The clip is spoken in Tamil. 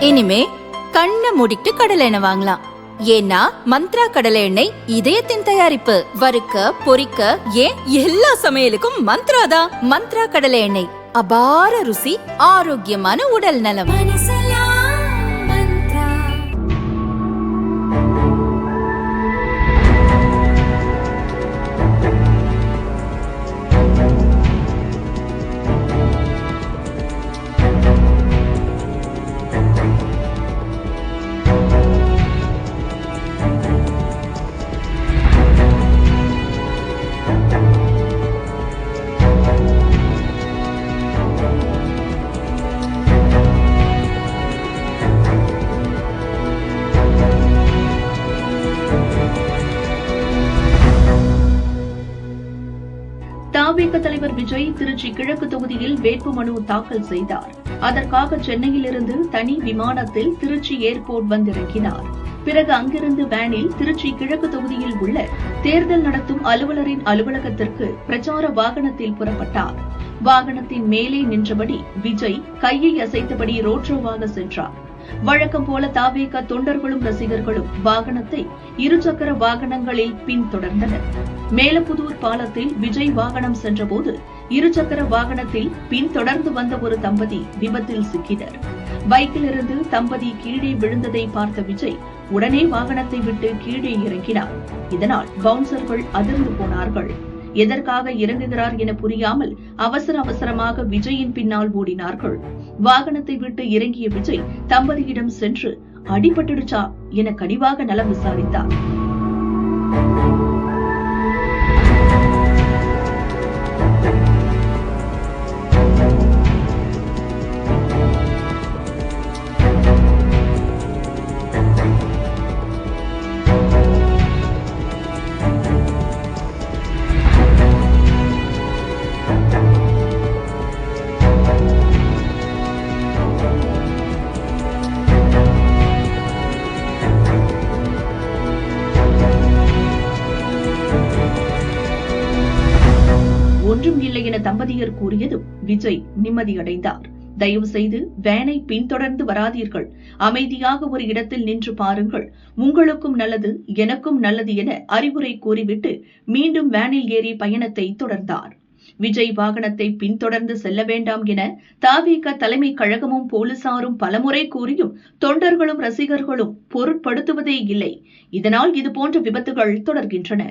இனிமே கண்ணை மூடிட்டு கடலை எண்ணெய் வாங்கலாம். ஏன்னா மந்த்ரா கடலை எண்ணெய் இதயத்தின் தயாரிப்பு. வறுக்க பொரிக்க ஏன் எல்லா சமையலுக்கும் மந்த்ரா தான். மந்த்ரா கடலை எண்ணெய், அபார ருசி, ஆரோக்கியமான உடல் நலம். தவிக தலைவர் விஜய் திருச்சி கிழக்கு தொகுதியில் வேட்புமனு தாக்கல் செய்தார். அதற்காக சென்னையிலிருந்து தனி விமானத்தில் திருச்சி ஏர்போர்ட் வந்திறங்கினார். பிறகு அங்கிருந்து வேனில் திருச்சி கிழக்கு தொகுதியில் உள்ள தேர்தல் நடத்தும் அலுவலரின் அலுவலகத்திற்கு பிரச்சார வாகனத்தில் புறப்பட்டார். வாகனத்தின் மேலே நின்றபடி விஜய் கையை அசைத்தபடி ரோட் ஷோவாக சென்றார். வழக்கம் போல தவிக தொண்டர்களும் ரசிகர்களும் வாகனத்தை இருசக்கர வாகனங்களில் பின்தொடர்ந்தனர். மேலப்புதூர் பாலத்தில் விஜய் வாகனம் சென்றபோது இருசக்கர வாகனத்தில் பின்தொடர்ந்து வந்த ஒரு தம்பதி விபத்தில் சிக்கினர். பைக்கிலிருந்து தம்பதி கீழே விழுந்ததை பார்த்த விஜய் உடனே வாகனத்தை விட்டு கீழே இறங்கினார். இதனால் பவுன்சர்கள் அதிர்ந்து போனார்கள். எதற்காக இறங்குகிறார் என புரியாமல் அவசரமாக விஜயின் பின்னால் ஓடினார்கள். வாகனத்தை விட்டு இறங்கிய விஜய் தம்பதியிடம் சென்று அடிபட்டுடுச்சா என கனிவாக நலம் விசாரித்தார். ஒன்றும் இல்லை என தம்பதியர் கூறியதும் விஜய் நிம்மதியடைந்தார். தயவு செய்து வேனை பின்தொடர்ந்து வராதீர்கள், அமைதியாக ஒரு இடத்தில் நின்று பாருங்கள், உங்களுக்கும் நல்லது எனக்கும் நல்லது என அறிவுரை கூறிவிட்டு மீண்டும் வேனில் ஏறி பயணத்தை தொடர்ந்தார். விஜய் வாகனத்தை பின்தொடர்ந்து செல்ல வேண்டாம் என தவிக தலைமை கழகமும் போலீசாரும் பலமுறை கூறியும் தொண்டர்களும் ரசிகர்களும் பொருட்படுத்துவதே இல்லை. இதனால் இதுபோன்ற விபத்துகள் தொடர்கின்றன.